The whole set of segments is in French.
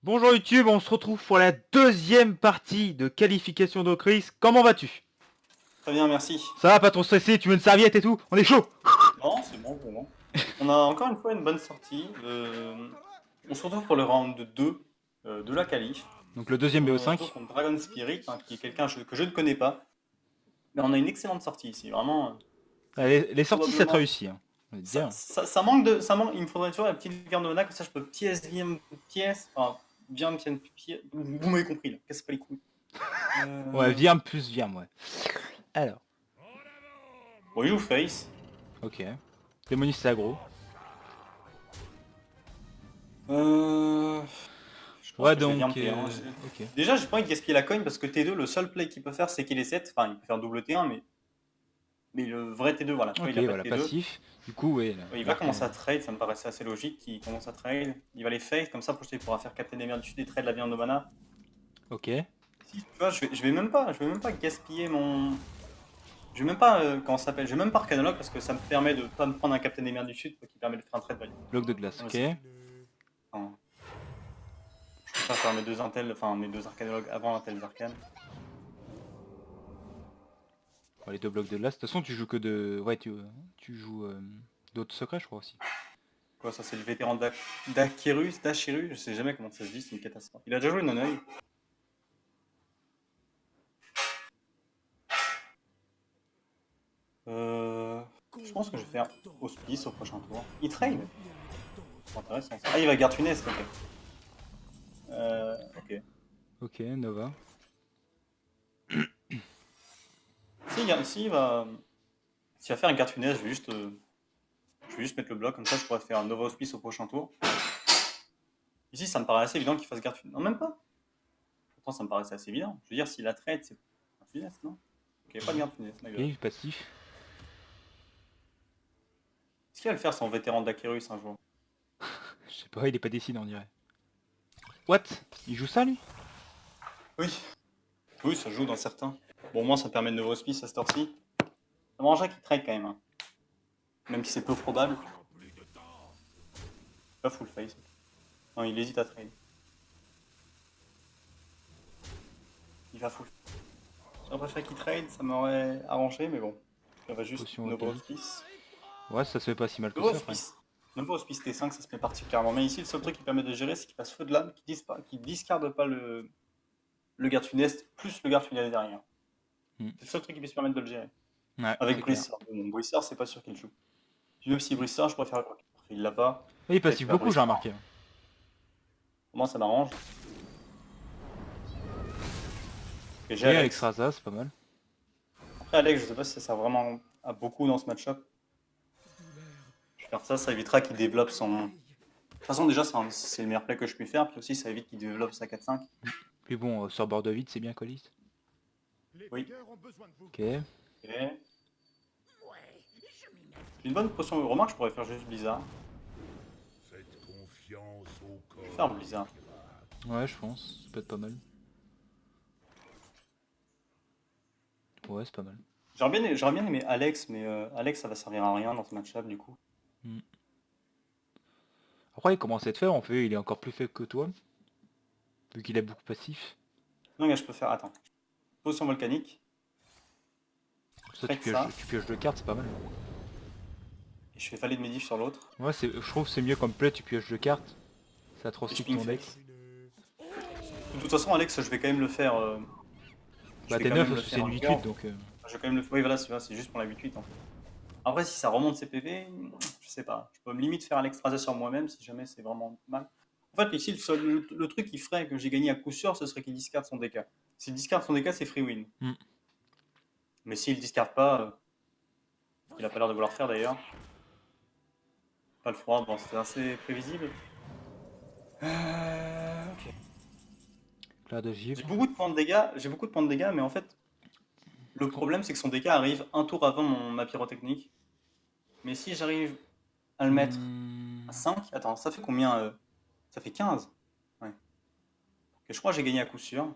Bonjour YouTube, on se retrouve pour la deuxième partie de qualification d'Ocris. Comment vas-tu? Très bien, merci. Ça va, pas trop stressé, tu veux une serviette et tout? On est chaud! Non, c'est bon, vraiment. On a encore une fois une bonne sortie. On se retrouve pour le round 2 de la qualif. Donc le deuxième On joue BO5. contre Dragon Spirit, hein, qui est quelqu'un que je ne connais pas. Mais on a une excellente sortie ici, vraiment. Les sorties, ça te Probablement. réussit, hein. On va te dire. Ça manque de. Ça manque, il me faudrait toujours la petite viande de mana, comme ça je peux pièce, pièce. Enfin, viande, pièce. Vous m'avez compris là, casse pas les couilles. Ouais, Viam plus Viam, ouais. Alors, Bon, il joue face. ok. Démonis c'est aggro. Je pense Ouais, que je vais bien me donc... payer, hein. ok. Déjà, j'ai pas envie de gaspiller la coin parce que T2, le seul play qu'il peut faire, c'est qu'il est 7. Enfin, il peut faire double T1, mais le vrai T2, voilà. Tu vois, Ok, il a pas de voilà, T2. passif. Du coup, ouais. Là, Il va commencer à trade, ça me paraissait assez logique qu'il commence à trade. Il va les fake, comme ça, prochain, il pourra faire Captain Emir du Sud et trade la viande de mana. Ok. Si, tu vois, je vais même pas gaspiller mon. Je vais même pas, comment ça s'appelle, je vais même pas Arcanologue parce que ça me permet de pas me prendre un Captain Emir du Sud, quoi, qui permet de faire un trade value. Bloc de glace, Non, mais ok. enfin, je préfère faire mes deux Intel, enfin mes deux Arcanologues avant Intel Arcane. Bon, les deux blocs de glace. De toute façon, tu joues que de... Ouais, tu joues d'autres secrets, je crois, aussi. Quoi, ça c'est le vétéran d'Acheru, je sais jamais comment ça se dit, c'est une catastrophe. Il a déjà joué Noneuil. Je pense que je vais faire Hospice au prochain tour. Il trade. C'est intéressant ça. Ah, il va garde funeste, ok. Ok. Ok, Nova. S'il va faire une garde funeste, je vais juste mettre le bloc, comme ça je pourrais faire un Nova Hospice au prochain tour. Ici, ça me paraît assez évident qu'il fasse garde funeste. Non, même pas. Pourtant, ça me paraissait assez évident. Je veux dire, s'il la trade, c'est garde funeste, non? Ok, pas de garde funeste, ma gueule. Ok, passif. Est-ce qu'il va le faire son vétéran d'Acherus un jour? Je sais pas, il est pas décidé, on dirait. What? Il joue ça, lui? Oui. Oui, ça joue dans certains. Bon, moi, ça permet de Nova Hospice à cette heure-ci. Ça m'arrangerait qu'il trade quand même, hein. Même si c'est peu probable. Pas full face. Non, il hésite à trade. Il va full. J'aurais préféré qu'il trade, ça m'aurait arrangé, mais bon. On va juste Potion Nova volcanique. Hospice. Ouais, ça se fait pas si mal que Nova ça, après. Hospice. Nova Hospice T5, ça se met particulièrement. Mais ici, le seul truc qui permet de gérer, c'est qu'il passe feu de lame, qu'il discarde pas le garde funeste, plus le garde funeste derrière. C'est le seul truc qui peut se permettre de le gérer. Ouais, Avec c'est clair. Brissard. Bon, Brissard, c'est pas sûr qu'il joue. Même si Brissard, je préfère. Il l'a pas. Il passe beaucoup, j'ai remarqué. Moi, ça m'arrange. Et j'ai Oui, Alex. Alex Raza, c'est pas mal. Après, Alex, je sais pas si ça sert vraiment à beaucoup dans ce match-up. Je vais faire ça, ça évitera qu'il développe son. De toute façon, déjà, c'est le meilleur play que je puis faire. Puis aussi, ça évite qu'il développe sa 4-5. Puis bon, sur bord de vide, c'est bien Colis. Oui. Ok. Ok. J'ai une bonne potion. Remarque, je pourrais faire juste Blizzard. Je vais faire Blizzard. Ouais, je pense. Ça peut être pas mal. Ouais, c'est pas mal. J'aurais bien aimé Alex, mais Alex, ça va servir à rien dans ce match-up, du coup. Après, il commence à être faible, en fait, il est encore plus faible que toi. Vu qu'il a beaucoup passif. Non, mais je peux faire. Attends. Potion volcanique. Ça, Faites ça. tu pioches deux cartes, c'est pas mal. Et je fais Vallée de Médivh sur l'autre. Ouais, je trouve que c'est mieux comme play, tu pioches deux cartes. Ça Et je transcrit ping ton deck. face. De toute façon, Alex, je vais quand même le faire. Bah, t'es 9 parce que c'est une 8-8, donc... Je vais quand même le faire. Oui, voilà, c'est juste pour la 8-8 en fait. Après, si ça remonte ses PV, je sais pas. Je peux me limite faire l'extraser sur moi-même si jamais c'est vraiment mal. En fait, ici, le truc qui ferait que j'ai gagné à coup sûr, ce serait qu'il discarde son DK. S'il discarde son DK, c'est free win. Mais s'il discarde pas, il a pas l'air de vouloir faire d'ailleurs. Pas le froid, bon, c'était assez prévisible. Ok. Clair de givre. J'ai beaucoup de points de dégâts, mais en fait, le problème c'est que son DK arrive un tour avant ma pyrotechnique. Mais si j'arrive à le mettre à 5, attends, ça fait combien Ça fait 15. Ouais. Ok, je crois que j'ai gagné à coup sûr.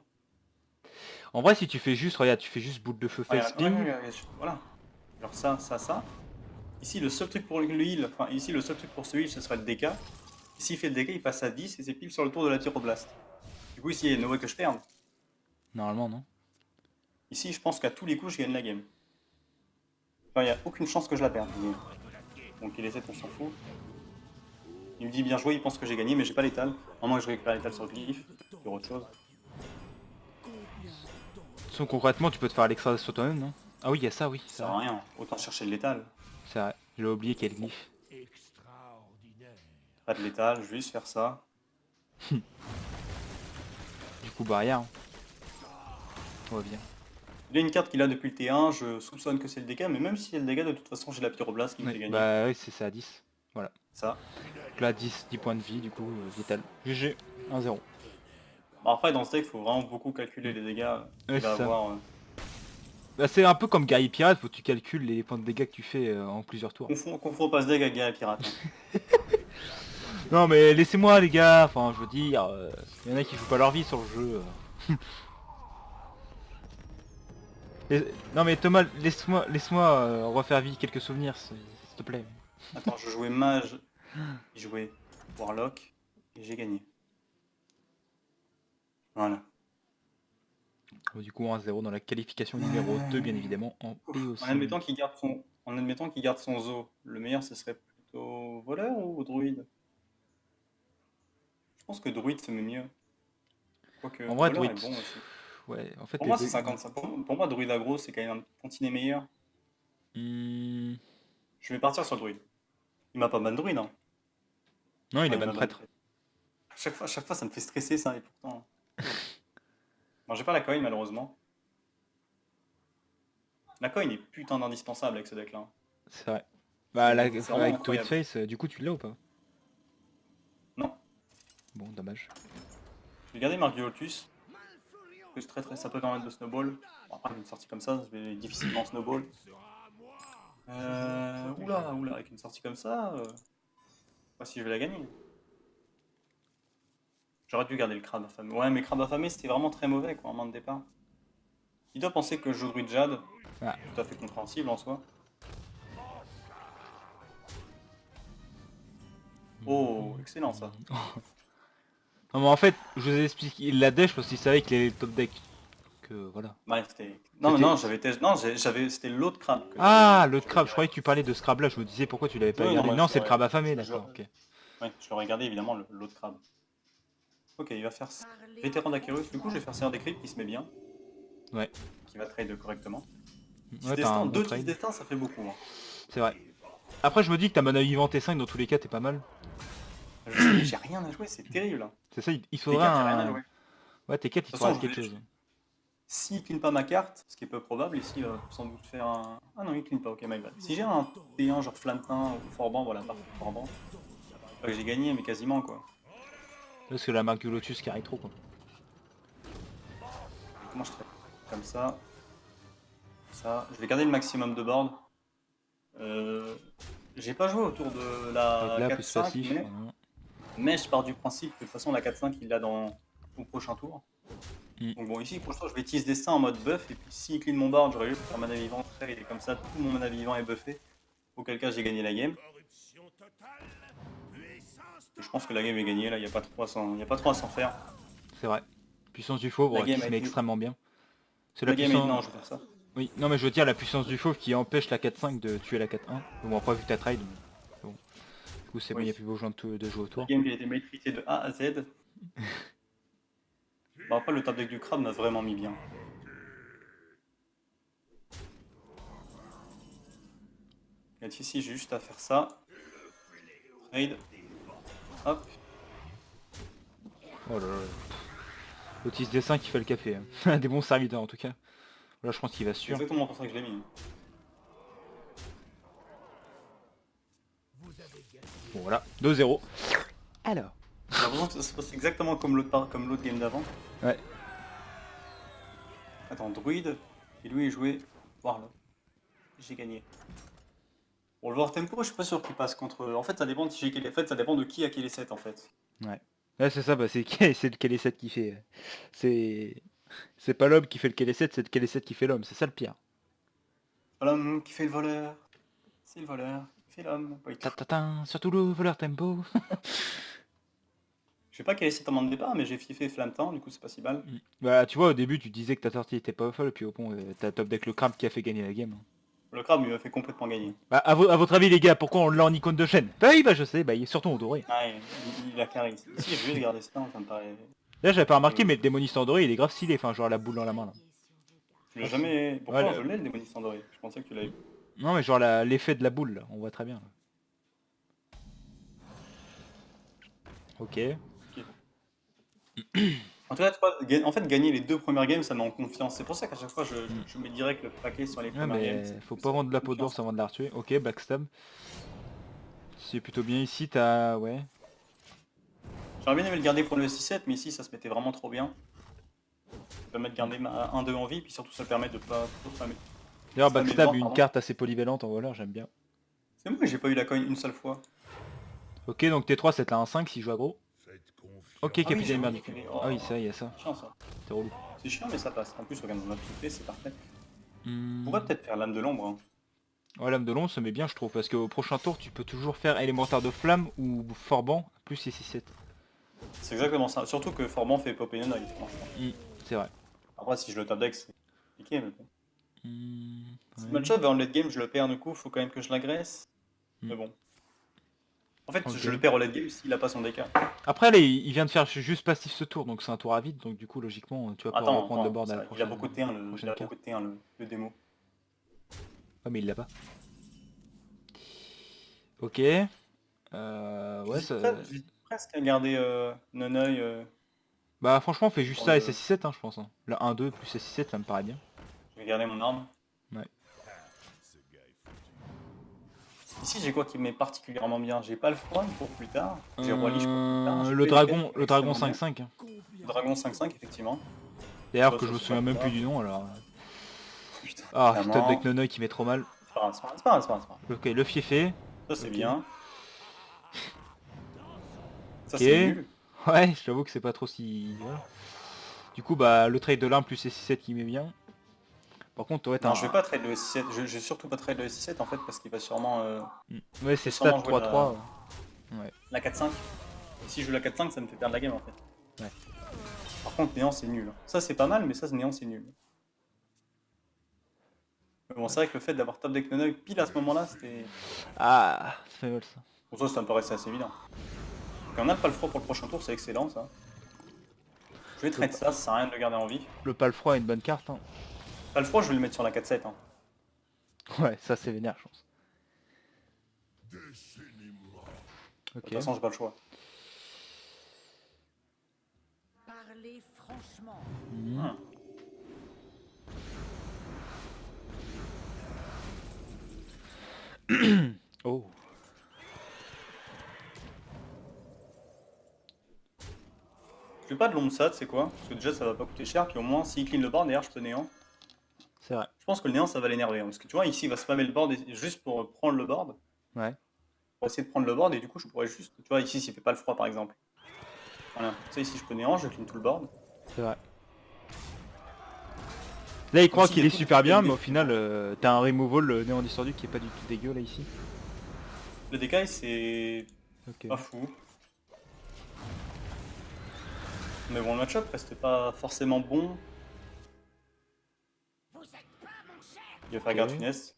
En vrai, si tu fais juste, regarde, tu fais juste boule de feu face ping. Voilà. Alors ça. Ici, le seul truc pour le heal, enfin ici, le seul truc pour ce heal, ce serait le DK. S'il fait le dégât, il passe à 10 et c'est pile sur le tour de la pyroblast. Du coup, ici, il y a no way que je perde. Normalement, non? Ici, je pense qu'à tous les coups, je gagne la game. Enfin, il n'y a aucune chance que je la perde. Donc, il est 7, on s'en fout. Il me dit bien joué, il pense que j'ai gagné, mais j'ai pas l'étal. À moins que je récupère l'étal sur le glyphe, sur autre chose. Sinon, concrètement, tu peux te faire l'extra sur toi-même, non? Ah oui, il y a ça, oui, Ça c'est sert vrai. à rien. Autant chercher de l'étal. C'est vrai. J'ai oublié qu'il y a le glyphe. Pas de l'étal, je vais juste faire ça. Du coup, barrière. Hein. On va bien. Il y a une carte qu'il a depuis le T1, je soupçonne que c'est le dégât, mais même si c'est le dégât, de toute façon, j'ai la pyroblast qui me Oui, fait gagner. bah oui, c'est ça, 10. Voilà. Ça. Donc là, 10 points de vie, du coup, vital. GG, 1-0. Bon, après, dans ce deck, il faut vraiment beaucoup calculer les dégâts Ouais, qu'il va c'est ça. avoir. Bah, c'est un peu comme Guerrier Pirate, faut que tu calcules les points de dégâts que tu fais en plusieurs tours. Confond pas ce deck avec Guerrier Pirate. Hein. Non mais laissez-moi les gars, enfin je veux dire, y en a qui jouent pas leur vie sur le jeu. Non mais Thomas, laisse-moi refaire vivre quelques souvenirs, s'il te plaît. Attends, je jouais Mage, il jouait Warlock, et j'ai gagné. Voilà. Bon, du coup 1-0 dans la qualification numéro 2 bien évidemment en POC. En admettant qu'il garde son zoo, le meilleur ce serait plutôt voleur ou druide? Je pense que druide se met mieux. Quoique En vrai voleur druide, est bon aussi. ouais en fait Pour les moi c'est deux... 55. Pour moi druide aggro c'est quand même un tantinet meilleur. Hmm, Je vais partir sur druide. Il m'a pas ban druide hein. Non il Ouais, est il ban m'a ban prêtre. druide. Chaque fois ça me fait stresser ça et pourtant. Bon j'ai pas la coin malheureusement. La coin est putain d'indispensable avec ce deck là. C'est vrai. Bah C'est vraiment avec Druid incroyable. Face, du coup tu l'as ou pas? Non. Bon dommage. Je vais garder Margulotus. Plus ça peut permettre de snowball. Bon, après, avec une sortie comme ça, je vais difficilement snowball. Oula, avec une sortie comme ça, je sais pas si je vais la gagner. J'aurais dû garder le crabe affamé. Ouais, mais crabe affamé, c'était vraiment très mauvais, quoi, en main de départ. Il doit penser que je joue Druid Jade. Ah. Tout à fait compréhensible en soi. Oh, excellent ça. Non mais en fait, je vous ai expliqué, il l'a dash parce qu'il savait qu'il allait le top deck. Que voilà. Ouais, c'était. Non, C'était... non, c'était l'autre crabe que Ah, que l'autre je voulais crabe, je garder. croyais que tu parlais de ce crabe là, je me disais pourquoi tu l'avais pas Oui, non, gardé. moi, Non, c'est le crabe affamé, d'accord, ok. ouais, je l'aurais gardé évidemment l'autre crabe. Ok, il va faire vétéran d'Aquirus. Du coup, je vais faire Seigneur des Cryptes qui se met bien, Ouais. qui va trade correctement. 10 Ouais, t'as un destins, bon 2 10 trade. destins, ça fait beaucoup. Hein. C'est vrai. Après, je me dis que ta mana vivante T5 dans tous les cas, t'es pas mal. Je sais, mais j'ai rien à jouer, c'est terrible. Hein. C'est ça, il T4, faudra j'ai rien à un... jouer. De Ouais, T4, il toute faudra façon, quelque chose. s'il clean pas ma carte, ce qui est peu probable, ici, il va sans doute faire un. Ah non, il clean pas, ok, my bad. Si j'ai un T1 genre Flantin ou Forban, voilà, parfait, Forban. Pas que j'ai gagné, mais quasiment quoi. Parce que la marque du Lotus qui arrive trop quoi. Et comment je fais? Comme ça. Ça. Je vais garder le maximum de board. J'ai pas joué autour de la Là, plus 4-5, passif. mais je pars du principe que de toute façon la 4-5 il l'a au prochain tour. Mm. Donc bon ici pour l'instant je vais tease destin en mode buff et puis s'il clean mon board j'aurais eu faire mana vivant trade et comme ça tout mon mana vivant est buffé. Auquel cas j'ai gagné la game. Et je pense que la game est gagnée là, il n'y a pas trop à s'en faire. C'est vrai. Puissance du fauve, La qui game se a met été... extrêmement bien. C'est la La game est... puissance... Non je vais faire ça. Oui, non mais je veux dire la puissance du fauve qui empêche la 4-5 de tuer la 4-1. Bon après vu ta trade, bon. Du coup c'est bon, il Oui. n'y a plus besoin de jouer La autour. game qui a été maîtrisée de A à Z. Bon après le top deck du crabe m'a vraiment mis bien. Et ici j'ai juste à faire ça. Trade. Hop. Oh là là. Otis Dessin qui fait le café. Hein. Des bons serviteurs en tout cas. Là je pense qu'il va C'est sûr. exactement pour ça que je l'ai mis. Bon voilà, 2-0. Alors. J'ai l'impression que ça se passe exactement comme l'autre game d'avant. Ouais. Attends, Druid, et lui il jouait Warlock. J'ai gagné. Pour le War Tempo, je suis pas sûr qu'il passe contre. En fait, ça dépend de si j'ai en fait, ça dépend de qui a quel 7 en fait. Ouais. Ouais c'est ça, bah, c'est le KL7 qui fait. C'est pas l'homme qui fait le KL7, c'est le KL7 qui fait l'homme, c'est ça le pire. L'homme qui fait le voleur. C'est le voleur qui fait l'homme. Pas du tout. Surtout le voleur tempo. Je sais pas quel est cet amende de départ, mais j'ai fiefé Flammetemps, du coup c'est pas si mal. Bah tu vois au début tu disais que ta sortie était pas folle, puis au pont t'as top deck le crabe qui a fait gagner la game. Le crabe il m'a fait complètement gagner. Bah à votre avis les gars, pourquoi on l'a en icône de chaîne? Bah oui bah je sais, bah il est surtout en doré. Ah, il a carré. Ici, je vais juste garder ça, ça me paraît... Là j'avais pas remarqué mais le démoniste en doré il est grave stylé, enfin genre la boule dans la main là. Tu l'as jamais... Ouais, Pourquoi je l'ai le démoniste en doré? Je pensais que tu l'avais. Non mais genre l'effet de la boule là, on voit très bien. Là. Ok. Ok. En tout cas, en fait, gagner les 2 premières games, ça met en confiance. C'est pour ça qu'à chaque fois, je mets direct le paquet sur les Ouais premières games. mais faut pas vendre de la peau d'ours avant de la retuer. Ok, backstab. C'est plutôt bien ici, t'as... Ouais. J'aurais bien aimé le garder pour le 6-7, mais ici, ça se mettait vraiment trop bien. Ça permet de garder 1-2 en vie, puis surtout, ça permet de pas trop spammer. D'ailleurs Spammer backstab, devant, une pardon. carte assez polyvalente en voleur, j'aime bien. C'est moi, j'ai pas eu la coin une seule fois. Ok, donc T3 c'est un 5 si je joue aggro. Ok, Ah oui, capitaine j'ai merde. oublié qu'il y avait- Ah oui, oh, ça, il y a ça. chiant ça. C'est relou. C'est chiant, mais ça passe. En plus, regarde, on a tout fait, c'est parfait. On Hmm. pourrait peut-être faire l'âme de l'ombre. Hein. Ouais, l'âme de l'ombre ça met bien je trouve, parce qu'au prochain tour tu peux toujours faire élémentaire de flamme ou Forban, plus les 6-7. C'est exactement ça. Surtout que Forban fait popper une œil, franchement. C'est vrai. Après, si je le top deck, c'est compliqué, mais bon. Ce Ouais. match-up, en late game, je le perds du coup, faut quand même que je l'agresse. Hmm. Mais bon. En fait, Ok. je le perds au late game s'il a pas son DK. Après là, il vient de faire juste passif ce tour, donc c'est un tour à vide, donc du coup logiquement tu vas pouvoir Attends, reprendre le board à la il a prochaine, beaucoup de T1, il prochaine a carte. beaucoup de T1, le démo. Ah mais il l'a pas. Ok. Ouais, ça... J'ai presque à garder Nonoï. Bah franchement, on fait juste Pour ça et le- C6-7, hein, je pense. Hein. Le 1-2 plus C6-7, ça me paraît bien. Je vais garder mon arme. Ouais. Ici, j'ai quoi qui m'est particulièrement bien? J'ai pas le froid pour plus tard. J'ai Roi Lich pour plus tard. J'ai Le pas dragon, Épée, le dragon extrêmement bien. 5-5. Hein. Le dragon 5-5, effectivement. D'ailleurs Ça, que ça, je me c'est souviens pas même grave. plus du nom alors. Putain, Ah, vraiment. top deck Nonoï qui met trop mal. C'est pas grave, c'est pas grave, c'est pas grave, c'est pas grave, c'est pas grave. Ok, le fiefé. Ça, c'est Ok. bien. Ça, Ok. c'est nul. Ouais, j'avoue que c'est pas trop si... Voilà. Du coup, bah le trade de l'arme plus C6-7 qui met bien. Par contre, ouais, t'as Non, un... je vais pas trade le S7. Je vais surtout pas trade le S7 en fait parce qu'il va sûrement Ouais, c'est sûrement stat jouer 3-3. Ouais. la 4-5. Et si je joue la 4-5, ça me fait perdre la game en fait. Ouais. Par contre, Néant c'est nul. Ça c'est pas mal, mais ça Néant c'est nul. Mais bon, c'est vrai que le fait d'avoir top deck Nonoï pile à ce moment-là, c'était. Ah, ça fait mal ça. Pour ça, ça me paraissait assez évident. Quand on a pas le froid pour le prochain tour, c'est excellent ça. Je vais trade ça sert à rien de le garder en vie. Le palefroid est une bonne carte. Hein. Pas le froid, je vais le mettre sur la 4-7. Hein. Ouais, ça c'est vénère, je pense. De Ok. toute façon, j'ai pas le choix. Parlez franchement. Hmm. Oh. Je fais pas de l'Omsat, c'est quoi? Parce que déjà ça va pas coûter cher, puis au moins s'il clean le board, derrière je peux Néant. C'est vrai. Je pense que le Néant ça va l'énerver, hein, parce que tu vois, ici il va spammer le board juste pour prendre le board. Ouais. Pour essayer de prendre le board, et du coup je pourrais juste. Tu vois, ici s'il fait pas le froid par exemple. Voilà, tu sais, ici je peux Néant, je clean tout le board. C'est vrai. Là il croit Aussi, qu'il il y est a super tout- bien, mais au final t'as un removal le néant distordu qui est pas du tout dégueu là ici. Le décaille c'est Ok. pas fou. Mais bon, le match-up reste pas forcément bon. Il va faire Ok. garde funeste.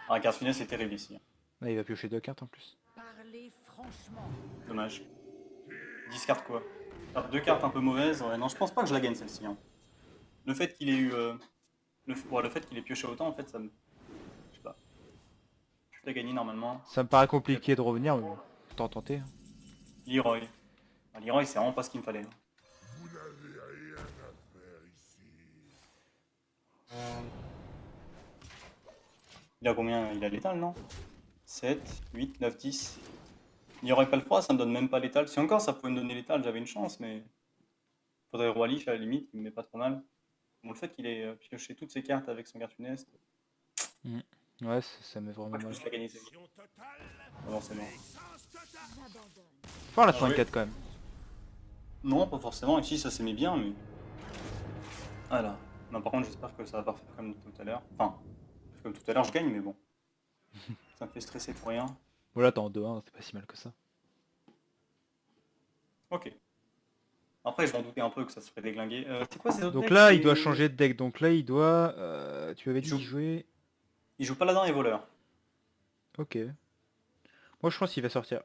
Ah, garde funeste c'est terrible ici. Là il va piocher 2 cartes en plus. Parlez franchement. Dommage. 10 cartes quoi. Ah, 2 cartes un peu mauvaises. Ouais, non, je pense pas que je la gagne celle-ci. Hein. Le fait qu'il ait eu. Le fait qu'il ait pioché autant, en fait, ça me. Je sais pas. Je l'ai gagné normalement. Ça me paraît compliqué de revenir, mais bon, autant tenter. Hein. Leroy. Ah, Leroy, c'est vraiment pas ce qu'il me fallait. Hein. Il a combien? Il a l'étal, non? 7, 8, 9, 10. Leroy pas le froid, ça me donne même pas l'étal. Si encore ça pouvait me donner l'étal, j'avais une chance, mais. Faudrait Roi Lich à la limite, il me met pas trop mal. Bon, le fait qu'il ait pioché toutes ses cartes avec son garde funeste. Ouais, ça met Je vraiment crois que je mal. puisse la gagner celle-ci. Oh non, c'est mort. Faut faire la Ah ouais. 5-4 quand même. Non, pas forcément. Ici, ça s'aimait bien, mais. Voilà. Non, par contre, j'espère que ça va pas faire comme tout à l'heure. Enfin, comme tout à l'heure, je gagne, mais bon. Ça me fait stresser pour rien. Voilà, t'es en 2-1, c'est pas si mal que ça. Ok. Après, je m'en doutais un peu que ça se ferait déglinguer. C'est quoi ces autres Donc decks? là, il doit changer de deck. Donc là, il doit... tu avais Il dit joue... qu'il jouait... il joue paladin et voleur. Ok. Moi, je pense qu'il va sortir...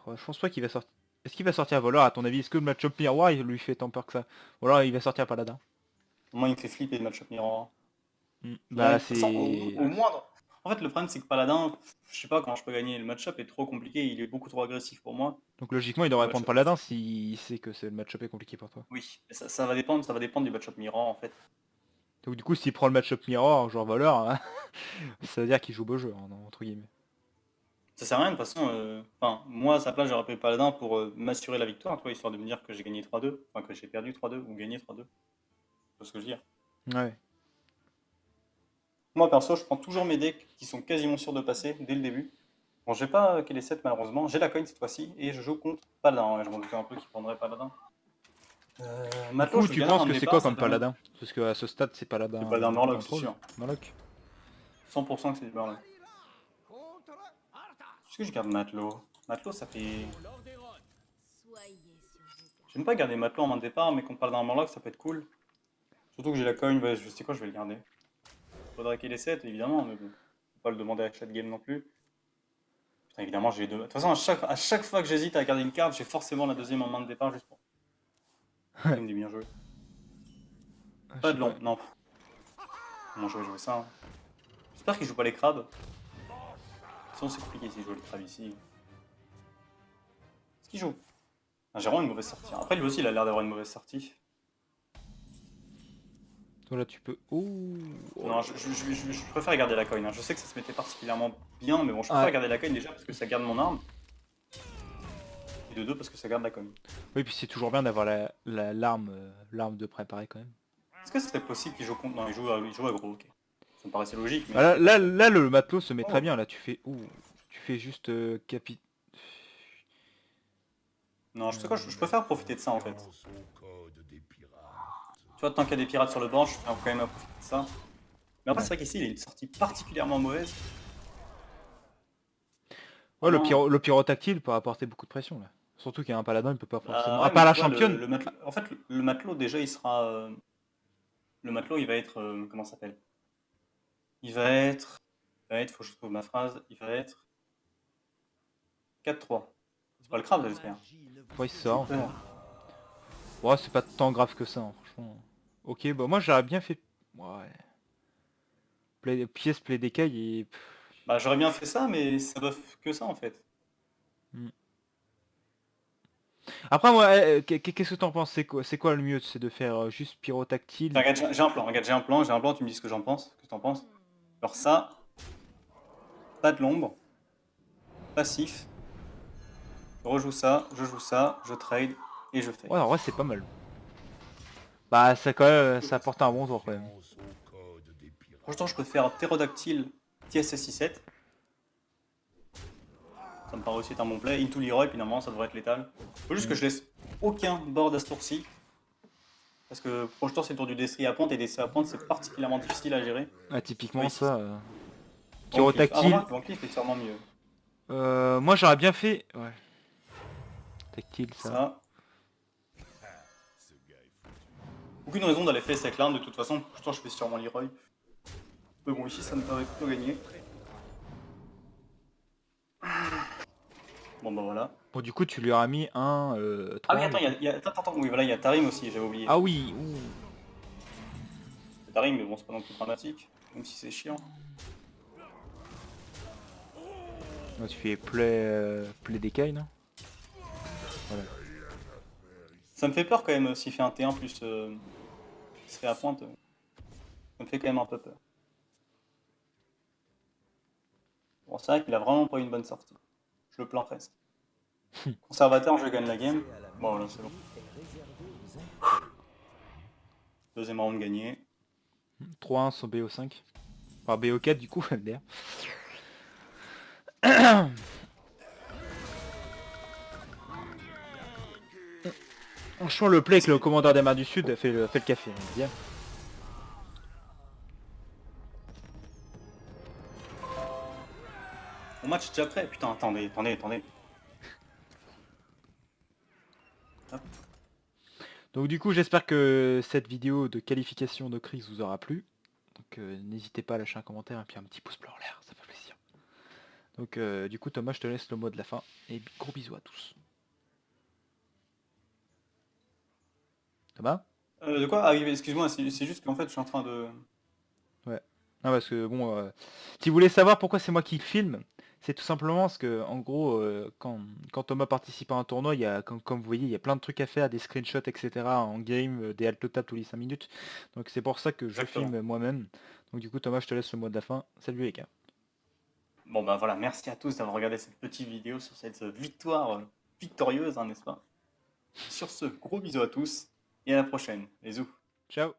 Oh, je pense pas qu'il va sortir... Est-ce qu'il va sortir voleur à ton avis? Est-ce que le match-up miroir, il lui fait tant peur que ça? Ou alors il va sortir paladin? Moi, il me fait flipper le match-up Mirror. De Bah toute façon, c'est... au moindre. En fait, le problème, c'est que paladin, je sais pas quand je peux gagner. Le match-up est trop compliqué, il est beaucoup trop agressif pour moi. Donc logiquement, il Le devrait prendre match-up. paladin s'il sait que le match-up est compliqué pour toi. Oui, mais ça va dépendre du match-up Mirror en fait. Donc du coup, s'il prend le match-up miroir, genre voleur, hein, ça veut dire qu'il joue beau jeu, hein, entre guillemets. Ça sert à rien de toute façon. Enfin, moi à sa place, j'aurais pris paladin pour m'assurer la victoire, toi, histoire de me dire que j'ai gagné 3-2, enfin que j'ai perdu 3-2 ou gagné 3-2. C'est ce que je veux dire. Ouais. Moi perso, je prends toujours mes decks qui sont quasiment sûrs de passer dès le début. Bon, j'ai pas les 7 malheureusement, j'ai la coin cette fois-ci et je joue contre paladin. Ouais, je m'en doutais un peu qu'il prendrait paladin. Du Matelot, coup, je le tu galère penses en que c'est départ, quoi ça comme permet. paladin? Parce qu'à ce stade, c'est paladin C'est paladin Murloc, c'est contrôle. sûr. Murloc. 100% que c'est du Murloc. Est-ce que je garde Matelot? Matelot, ça fait. J'aime pas garder Matelot en main de départ, mais contre paladin Murloc, ça peut être cool. Surtout que j'ai la coin, ouais, je sais quoi, je vais le garder. Faudrait qu'il ait 7, évidemment, mais bon. Faut pas le demander à chaque game non plus. Putain, évidemment, j'ai les deux. De toute façon, à chaque fois que j'hésite à garder une carte, j'ai forcément la deuxième en main de départ juste pour. Il me dit bien joué. Je Pas sais de long, non. Comment je vais jouer ça hein. J'espère qu'il joue pas les crabes. Sinon, c'est compliqué s'il joue les crabes ici. Est-ce qu'il joue? Ah, j'ai vraiment une mauvaise sortie. Après, lui aussi, il a l'air d'avoir une mauvaise sortie. Toi là, tu peux... Ouh. Non, je préfère garder la coin. Hein. Je sais que ça se mettait particulièrement bien, mais bon, je préfère Ouais. garder la coin déjà parce que ça garde mon arme. Et de deux, parce que ça garde la coin. Oui, puis c'est toujours bien d'avoir l'arme l'arme de préparer quand même. Est-ce que ce serait possible qu'il joue contre. Non, il joue à gros, ok. Ça me paraissait logique, mais. Bah, là, le matelot se met très Oh. bien. Là, tu fais... Ouh. Tu fais juste capi... Non, je sais quoi, je préfère profiter de ça en fait. Tu vois, tant qu'il y a des pirates sur le banc, je préfère quand même à profiter de ça. Mais après, Ouais. c'est vrai qu'ici, il a une sortie particulièrement mauvaise. Ouais, Vraiment. le pyrotactile peut apporter beaucoup de pression là. Surtout qu'il y a un paladin, il peut pas forcément... À Ouais, mais part la tu vois, championne. en fait, le matelot, déjà, il sera. Le matelot, il va être. Comment ça s'appelle? Il va être. Faut que je trouve ma phrase. Il va être. 4-3. C'est pas le crabe, j'espère. Ouais, c'est ça. En fait. Ouais, c'est pas tant grave que ça, hein, franchement. Ok, bah moi j'aurais bien fait... Ouais. Pièce play d'écaille et... Bah, j'aurais bien fait ça, mais ça doit que ça en fait. Après moi, qu'est-ce que t'en penses? C'est quoi le mieux? C'est de faire juste pyrotactile? Enfin, regarde, j'ai un plan, regarde, j'ai un plan, tu me dis ce que j'en pense, ce que t'en penses. Alors ça, pas de l'ombre, passif, je rejoue ça, je trade et je fais. Ouais, en vrai c'est pas mal. Bah ça quand même, ça apporte un bon tour quand même. Franchement, je peux faire ptérodactyle TSS67. Ça me paraît aussi être un bon play. Into Leroy, puis normalement ça devrait être létal. Faut juste que je laisse aucun board à ce tour-ci. Parce que projetant c'est le tour du Destry à pointe et Destry à pointe c'est particulièrement difficile à gérer. Ah, typiquement Oui, ça. Pyrotactile. Pyrotactile. Ah, Van Cleef est sûrement mieux. Moi j'aurais bien fait... Ouais. Tactile ça. Ça. Aucune raison d'aller faire cette l'arme de toute façon. Pourtant je fais sûrement Leroy. Mais bon ici ça me paraît plutôt gagner. Bon bah voilà. Bon du coup tu lui auras mis un... 3, Ah oui attends, attends, oui voilà, il y a Tarim aussi, j'avais oublié. Ah oui, ouh. C'est Tarim mais bon c'est pas non plus dramatique, même si c'est chiant. Ouais, tu fais play d'écaille, non? Voilà. Ça me fait peur quand même s'il fait un T1 plus qui serait à pointe. Ça me fait quand même un peu peur. Bon c'est vrai qu'il a vraiment pas une bonne sortie. Je le plains presque. Conservateur, je gagne la game. Bon voilà c'est bon. Deuxième round gagné. 3-1 sur BO5. Enfin BO4 du coup, MDR. Franchement le play avec le commandeur des mers du sud fait le café, on va dire. Mon match est déjà prêt. Putain attendez. Hop. Donc du coup, j'espère que cette vidéo de qualification de Krix vous aura plu. Donc n'hésitez pas à lâcher un commentaire et puis un petit pouce bleu en l'air, ça fait plaisir. Donc du coup, Thomas, je te laisse le mot de la fin et gros bisous à tous. Thomas? De quoi? Ah oui, excuse-moi, c'est juste qu'en fait, je suis en train de... Ouais. Non, parce que bon, si vous voulez savoir pourquoi c'est moi qui le filme, c'est tout simplement parce que en gros, quand Thomas participe à un tournoi, il y a, comme vous voyez, il y a plein de trucs à faire, des screenshots, etc. en game, des alt-tab tous les 5 minutes. Donc c'est pour ça que je Exactement. filme moi-même. Donc du coup, Thomas, je te laisse le mot de la fin. Salut les gars. Bon, bah voilà, merci à tous d'avoir regardé cette petite vidéo sur cette victoire victorieuse, hein, n'est-ce pas? Sur ce, gros bisous à tous et à la prochaine. Bisous. Ciao.